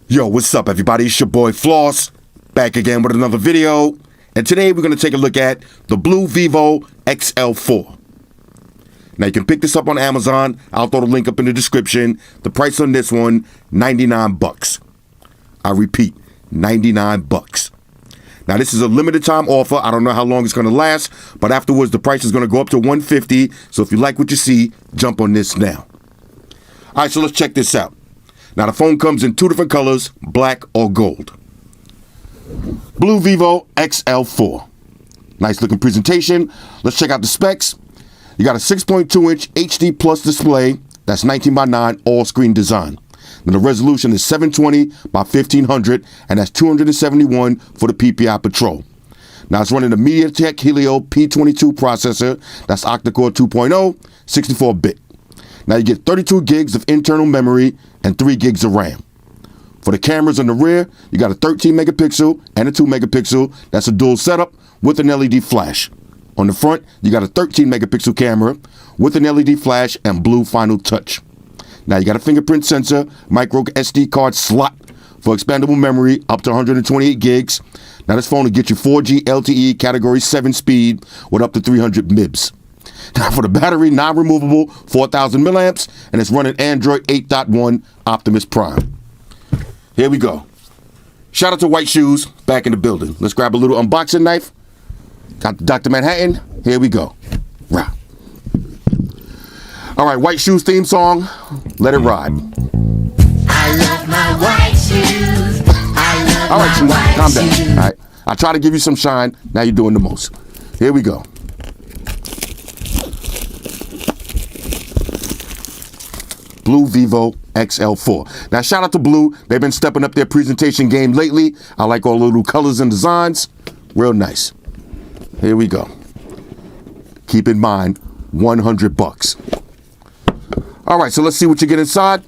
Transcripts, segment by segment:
Yo, what's up everybody? It's your boy Floss, back again with another video. And today we're going to take a look at the BLU VIVO XL4. Now you can pick this up on Amazon. I'll throw the link up in the description. The price on this one, 99 bucks. I repeat, 99 bucks. Now this is a limited time offer. I don't know how long it's going to last, but afterwards the price is going to go up to 150. So if you like what you see, jump on this now. All right, so let's check this out. Now the phone comes in two different colors, black or gold. BLU VIVO XL4. Nice looking presentation. Let's check out the specs. You got a 6.2 inch HD plus display. That's 19 by 9 all screen design. And the resolution is 720 by 1500, and that's 271 for the PPI Patrol. Now it's running the MediaTek Helio P22 processor. That's octa-core 2.0, 64-bit. Now you get 32 gigs of internal memory and 3 gigs of RAM. For the cameras on the rear, you got a 13 megapixel and a 2 megapixel. That's a dual setup with an LED flash. On the front, you got a 13 megapixel camera with an LED flash and blue final touch. Now you got a fingerprint sensor, micro SD card slot for expandable memory up to 128 gigs. Now this phone will get you 4G LTE category 7 speed with up to 300 MIBs. Now for the battery, non-removable, 4,000 milliamps, and it's running Android 8.1 Optimus Prime. Here we go. Shout out to White Shoes, back in the building. Let's grab a little unboxing knife. Got the Dr. Manhattan. Here we go. Rah. All right, White Shoes theme song. Let it ride. I love my white shoes. I love All right, Shoes, my calm white down. shoes. All right, I try to give you some shine. Now you're doing the most. Here we go. BLU VIVO XL4. Now shout out to BLU. They've been stepping up their presentation game lately. I like all the little colors and designs. Real nice. Here we go. Keep in mind, 100 bucks. All right, so let's see what you get inside.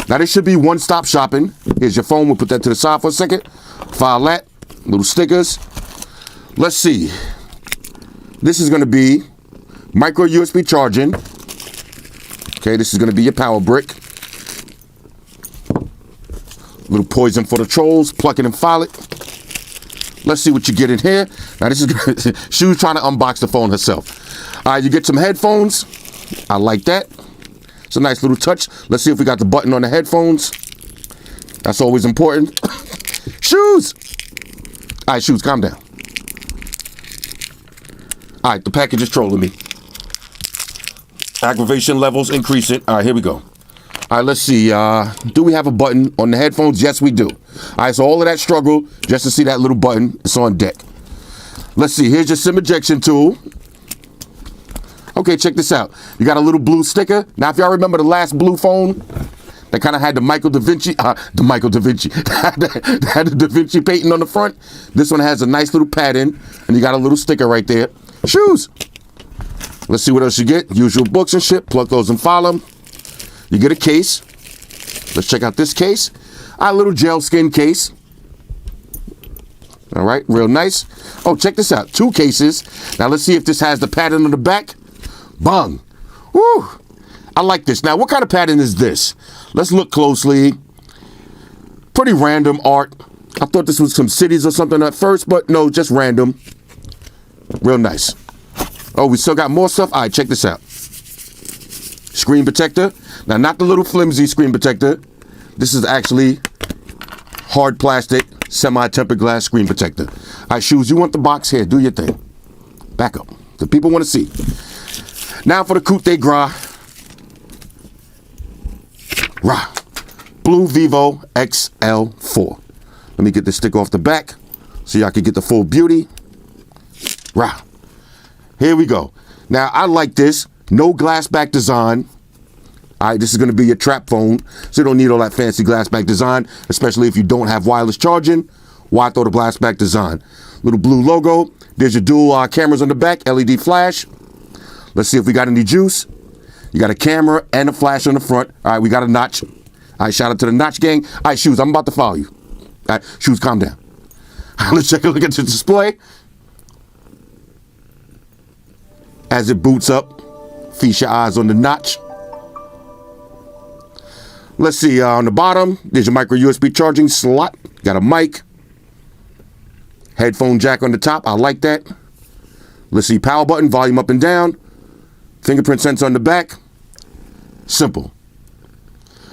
Now this should be one-stop shopping. Here's your phone. We'll put that to the side for a second. File that. Little stickers. Let's see. This is going to be micro USB charging. Okay, this is going to be your power brick. Little poison for the trolls. Pluck it and file it. Let's see what you get in here. Now this is Shoes trying to unbox the phone herself. All right, you get some headphones. I like that. It's a nice little touch. Let's see if we got the button on the headphones. That's always important. Shoes! All right, Shoes, calm down. All right, the package is trolling me. Aggravation levels increasing. All right, here we go. All right, let's see. Do we have a button on the headphones? Yes, we do. All right, so all of that struggle just to see that little button. It's on deck. Let's see. Here's your SIM ejection tool. Okay, check this out. You got a little blue sticker. Now, if y'all remember the last BLU phone that kind of had the Michael Da Vinci, had the Da Vinci painting on the front, this one has a nice little pattern, and you got a little sticker right there. Shoes. Let's see what else you get. Usual books and shit. Plug those and file them. You get a case. Let's check out this case. A little gel skin case. All right, real nice. Oh, check this out. 2 cases. Now let's see if this has the pattern on the back. Bang. Woo. I like this. Now, what kind of pattern is this? Let's look closely. Pretty random art. I thought this was some cities or something at first, but no, just random. Real nice. Oh, we still got more stuff? All right, check this out. Screen protector. Now, not the little flimsy screen protector. This is actually hard plastic, semi-tempered glass screen protector. All right, Shoes, you want the box here. Do your thing. Back up. The people want to see. Now for the coup de grace. Rah. BLU VIVO XL4. Let me get this stick off the back so y'all can get the full beauty. Rah. Here we go. Now, I like this. No glass back design. All right, this is going to be your trap phone, so you don't need all that fancy glass back design, especially if you don't have wireless charging. Why throw the glass back design? Little blue logo. There's your dual cameras on the back, LED flash. Let's see if we got any juice. You got a camera and a flash on the front. All right, we got a notch. All right, shout out to the notch gang. All right, Shoes, I'm about to follow you. All right, Shoes, calm down. All right, let's take a look at the display. As it boots up, feast your eyes on the notch. Let's see, on the bottom, there's your micro USB charging slot. Got a mic. Headphone jack on the top. I like that. Let's see, power button, volume up and down. Fingerprint sensor on the back. Simple.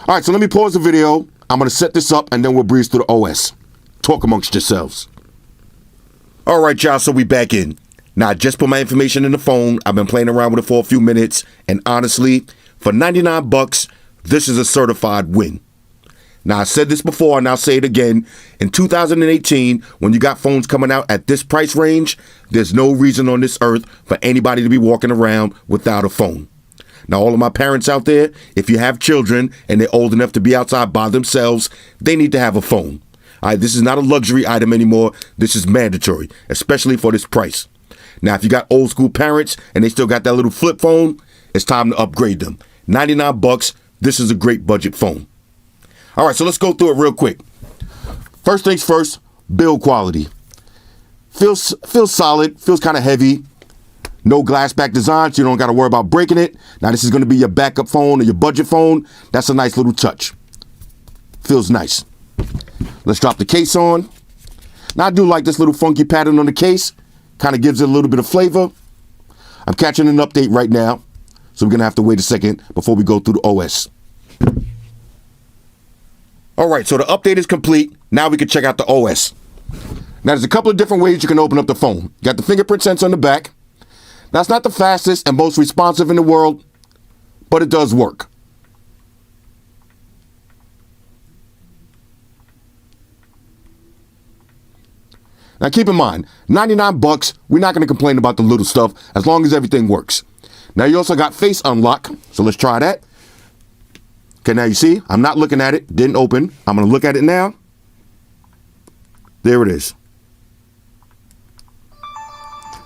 All right, so let me pause the video. I'm going to set this up, and then we'll breeze through the OS. Talk amongst yourselves. All right, y'all, so we back in. Now, I just put my information in the phone. I've been playing around with it for a few minutes, and honestly, for 99 bucks, this is a certified win. Now, I said this before, and I'll say it again. In 2018, when you got phones coming out at this price range, there's no reason on this earth for anybody to be walking around without a phone. Now, all of my parents out there, if you have children and they're old enough to be outside by themselves, they need to have a phone. All right, this is not a luxury item anymore. This is mandatory, especially for this price. Now, if you got old school parents and they still got that little flip phone, it's time to upgrade them. 99 bucks, this is a great budget phone. All right, so let's go through it real quick. First things first, build quality. Feels solid, feels kind of heavy. No glass back design, so you don't got to worry about breaking it. Now, this is going to be your backup phone or your budget phone. That's a nice little touch. Feels nice. Let's drop the case on. Now, I do like this little funky pattern on the case. Kind of gives it a little bit of flavor. I'm catching an update right now, so we're going to have to wait a second before we go through the OS. All right, so the update is complete. Now we can check out the OS. Now, there's a couple of different ways you can open up the phone. You got the fingerprint sensor on the back. Now, it's not the fastest and most responsive in the world, but it does work. Now, keep in mind, 99 bucks, we're not going to complain about the little stuff as long as everything works. Now, you also got face unlock, so let's try that. Okay, now you see, I'm not looking at it, didn't open. I'm going to look at it now. There it is.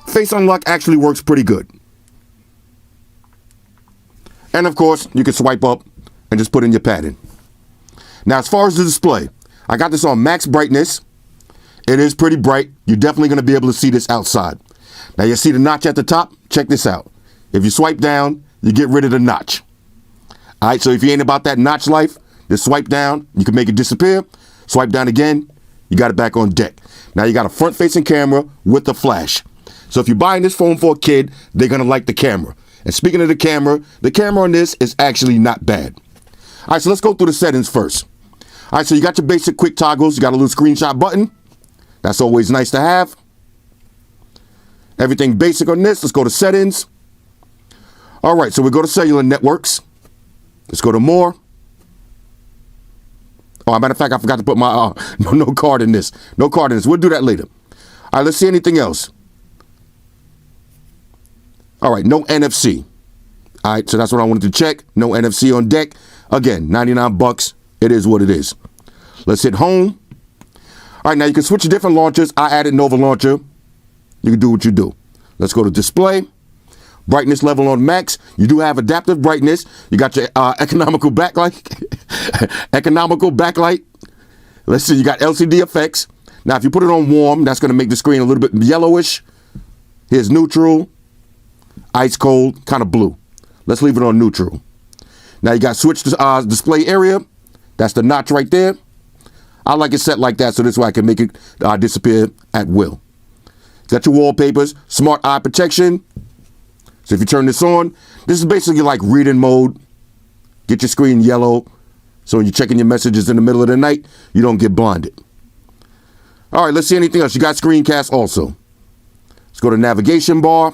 Face unlock actually works pretty good. And of course, you can swipe up and just put in your pattern. Now, as far as the display, I got this on max brightness. It is pretty bright. You're definitely going to be able to see this outside. Now, you see the notch at the top? Check this out. If you swipe down, you get rid of the notch. All right, so if you ain't about that notch life, just swipe down. You can make it disappear. Swipe down again. You got it back on deck. Now, you got a front-facing camera with a flash. So if you're buying this phone for a kid, they're going to like the camera. And speaking of the camera on this is actually not bad. All right, so let's go through the settings first. All right, so you got your basic quick toggles. You got a little screenshot button. That's always nice to have. Everything basic on this. Let's go to settings. All right, so we go to cellular networks. Let's go to more. Oh, matter of fact, I forgot to put my no card in this. No card in this. We'll do that later. All right, let's see anything else. All right, no NFC. All right, so that's what I wanted to check. No NFC on deck. Again, 99 bucks. It is what it is. Let's hit home. All right, now you can switch to different launchers. I added Nova Launcher. You can do what you do. Let's go to display. Brightness level on max. You do have adaptive brightness. You got your economical backlight. Economical backlight. Let's see, you got LCD effects. Now, if you put it on warm, that's going to make the screen a little bit yellowish. Here's neutral. Ice cold, kind of blue. Let's leave it on neutral. Now you got switch to display area. That's the notch right there. I like it set like that, so this way I can make it disappear at will. Got your wallpapers, smart eye protection. So if you turn this on, this is basically like reading mode. Get your screen yellow, so when you're checking your messages in the middle of the night, you don't get blinded. All right, let's see anything else. You got screencast also. Let's go to navigation bar.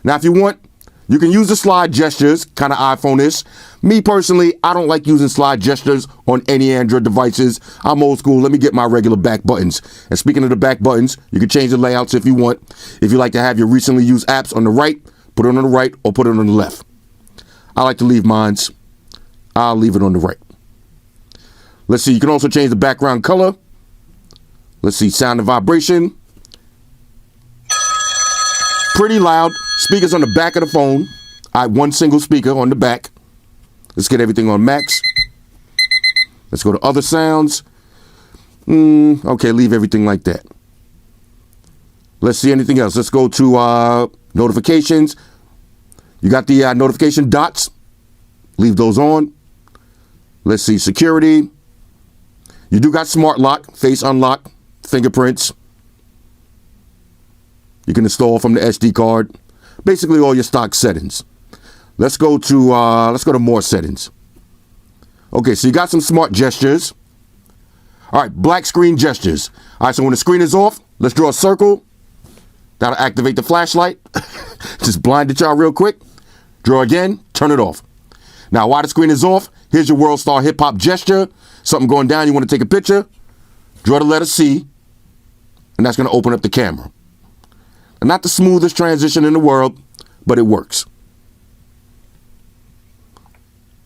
Now, if you want, you can use the slide gestures, kind of iPhone-ish. Me personally, I don't like using slide gestures on any Android devices. I'm old school. Let me get my regular back buttons. And speaking of the back buttons, you can change the layouts if you want. If you like to have your recently used apps on the right, put it on the right or put it on the left. I like to leave mines. I'll leave it on the right. Let's see. You can also change the background color. Let's see. Sound and vibration. Pretty loud. Speakers on the back of the phone. I have one single speaker on the back. Let's get everything on max. Let's go to other sounds. Okay, leave everything like that. Let's see anything else. Let's go to notifications. You got the notification dots. Leave those on. Let's see, security. You do got smart lock, face unlock, fingerprints. You can install from the SD card. Basically all your stock settings. Let's go to more settings. Okay, so you got some smart gestures. All right, black screen gestures. All right, so when the screen is off, let's draw a circle. That'll activate the flashlight. Just blinded y'all real quick. Draw again, turn it off. Now, while the screen is off, here's your World Star Hip Hop gesture. Something going down, you want to take a picture. Draw the letter C, and that's going to open up the camera. And not the smoothest transition in the world, but it works.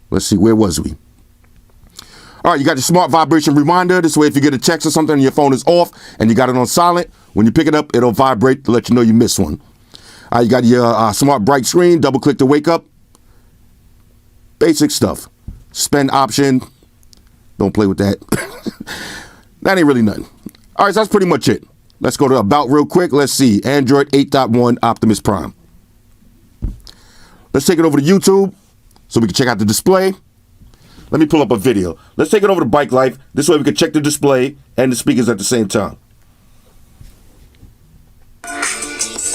Let's see, where was we? All right, you got your smart vibration reminder. This way, if you get a text or something and your phone is off and you got it on silent, when you pick it up, it'll vibrate to let you know you missed one. All right, you got your smart bright screen, double click to wake up. Basic stuff. Spend option. Don't play with that. That ain't really nothing. All right, so that's pretty much it. Let's go to About real quick. Let's see. Android 8.1 Optimus Prime. Let's take it over to YouTube so we can check out the display. Let me pull up a video. Let's take it over to Bike Life. This way we can check the display and the speakers at the same time.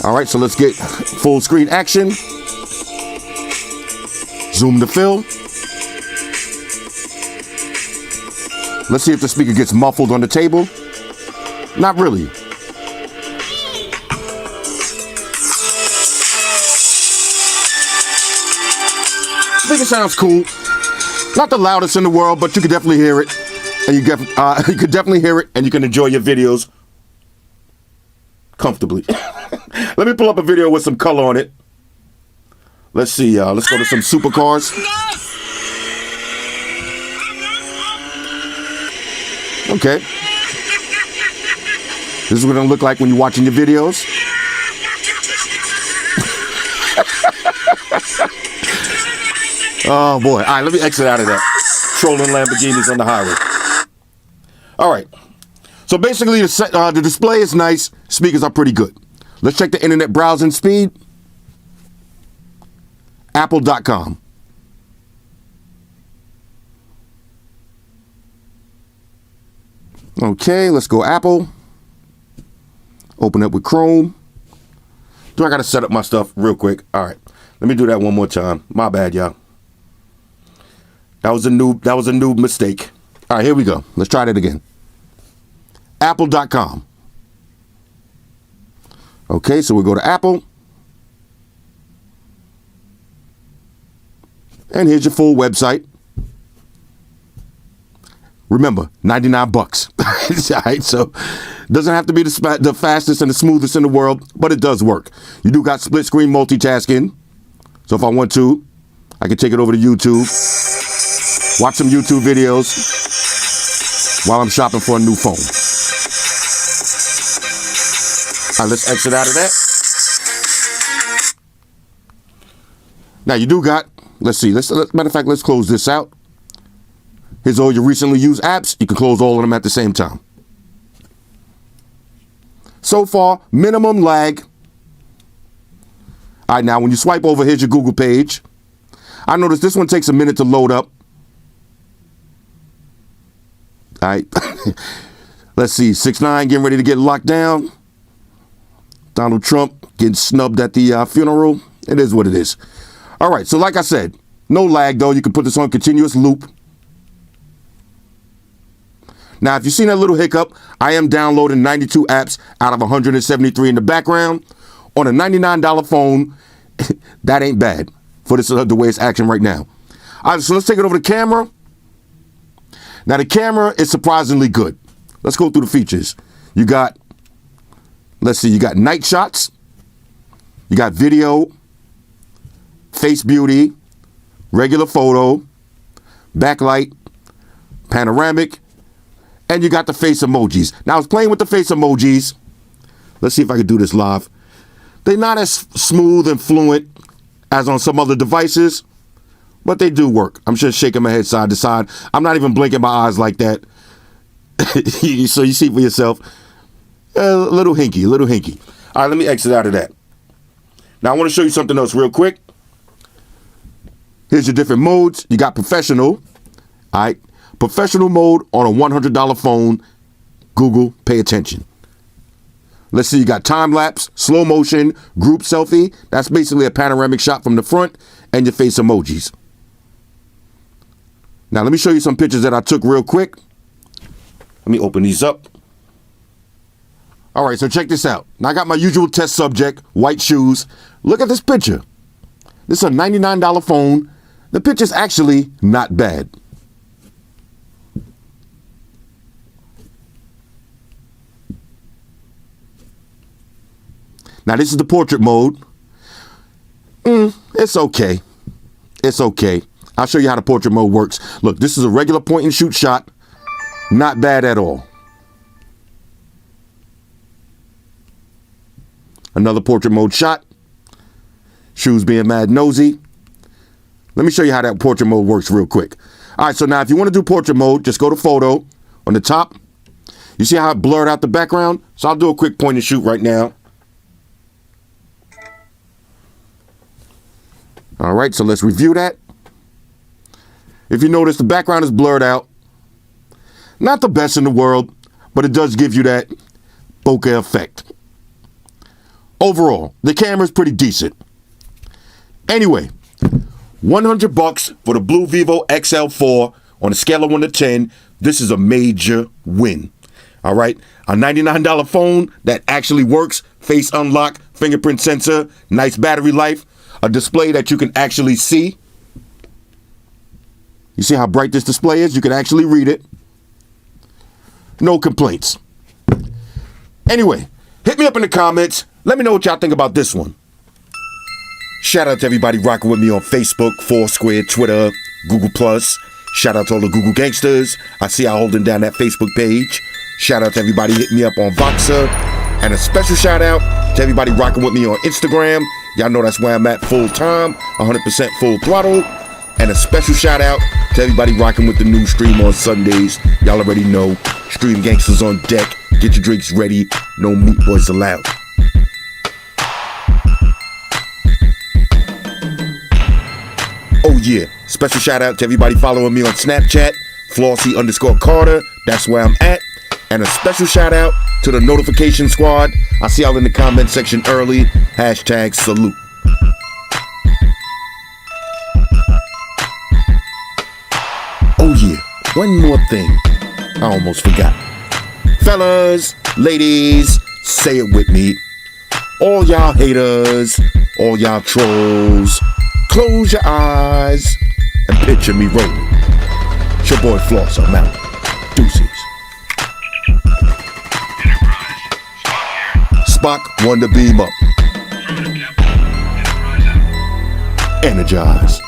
All right, so let's get full screen action. Zoom to fill. Let's see if the speaker gets muffled on the table. Not really. Speaker sounds cool. Not the loudest in the world, but you can definitely hear it. And you could definitely hear it, and you can enjoy your videos comfortably. Let me pull up a video with some color on it. Let's see. Let's go to some supercars. Okay. This is what it'll look like when you're watching your videos. Oh boy. All right, let me exit out of that. Trolling Lamborghinis on the highway. All right. So basically, the display is nice. Speakers are pretty good. Let's check the internet browsing speed. Apple.com. Okay, let's go Apple. Open up with Chrome. Do I got to set up my stuff real quick? All right. Let me do that one more time. My bad, y'all. That was a noob mistake. All right, here we go. Let's try that again. Apple.com. Okay, so we'll go to Apple. And here's your full website. Remember, 99 bucks. All right, so doesn't have to be the fastest and the smoothest in the world, but it does work. You do got split screen multitasking. So if I want to, I can take it over to YouTube. Watch some YouTube videos while I'm shopping for a new phone. All right, let's exit out of that. Now you do got, let's see, matter of fact, let's close this out. Here's all your recently used apps. You can close all of them at the same time. So far, minimum lag. All right, now when you swipe over, here's your Google page. I noticed this one takes a minute to load up. All right. Let's see, 6ix9ine getting ready to get locked down. Donald Trump getting snubbed at the funeral. It is what it is. All right, so like I said, no lag though. You can put this on continuous loop. Now, if you've seen that little hiccup, I am downloading 92 apps out of 173 in the background. On a $99 phone, that ain't bad for this the way it's acting right now. All right, so let's take it over to camera. Now, the camera is surprisingly good. Let's go through the features. You got, let's see, you got night shots. You got video, face beauty, regular photo, backlight, panoramic, and you got the face emojis. Now, I was playing with the face emojis. Let's see if I can do this live. They're not as smooth and fluent as on some other devices, but they do work. I'm just shaking my head side to side. I'm not even blinking my eyes like that. So you see for yourself. A little hinky, a little hinky. All right, let me exit out of that. Now, I want to show you something else real quick. Here's your different modes. You got professional. All right. Professional mode on a $100 phone. Google, pay attention. Let's see, you got time lapse, slow motion, group selfie. That's basically a panoramic shot from the front and your face emojis. Now, let me show you some pictures that I took real quick. Let me open these up. All right, so check this out. Now, I got my usual test subject, white shoes. Look at this picture. This is a $99 phone. The picture's actually not bad. Now, this is the portrait mode. It's okay. It's okay. I'll show you how the portrait mode works. Look, this is a regular point and shoot shot. Not bad at all. Another portrait mode shot. Shoes being mad nosy. Let me show you how that portrait mode works real quick. All right, so now if you want to do portrait mode, just go to photo on the top. You see how I blurred out the background? So I'll do a quick point and shoot right now. All right, so let's review that. If you notice, the background is blurred out. Not the best in the world, but it does give you that bokeh effect. Overall, the camera's pretty decent. Anyway, $100 for the BLU VIVO XL4 on a scale of 1 to 10. This is a major win. All right, a $99 phone that actually works, face unlock, fingerprint sensor, nice battery life, a display that you can actually see. You see how bright this display is? You can actually read it. No complaints. Anyway, hit me up in the comments. Let me know what y'all think about this one. Shout out to everybody rocking with me on Facebook, Foursquare, Twitter, Google+. Shout out to all the Google gangsters. I see y'all holding down that Facebook page. Shout out to everybody hitting me up on Voxer. And a special shout out to everybody rocking with me on Instagram. Y'all know that's where I'm at full time, 100% full throttle. And a special shout out to everybody rocking with the new stream on Sundays. Y'all already know, Stream Gangsters on deck. Get your drinks ready. No meat boys allowed. Oh yeah, special shout out to everybody following me on Snapchat, Flossy_Carter. That's where I'm at. And a special shout out to the notification squad. I see y'all in the comment section early. #salute. Oh yeah, one more thing. I almost forgot. Fellas, ladies, say it with me. All y'all haters, all y'all trolls, close your eyes and picture me rolling. It's your boy Floss, I'm out. Deuces. Spock, Wonder Beam up. Energize.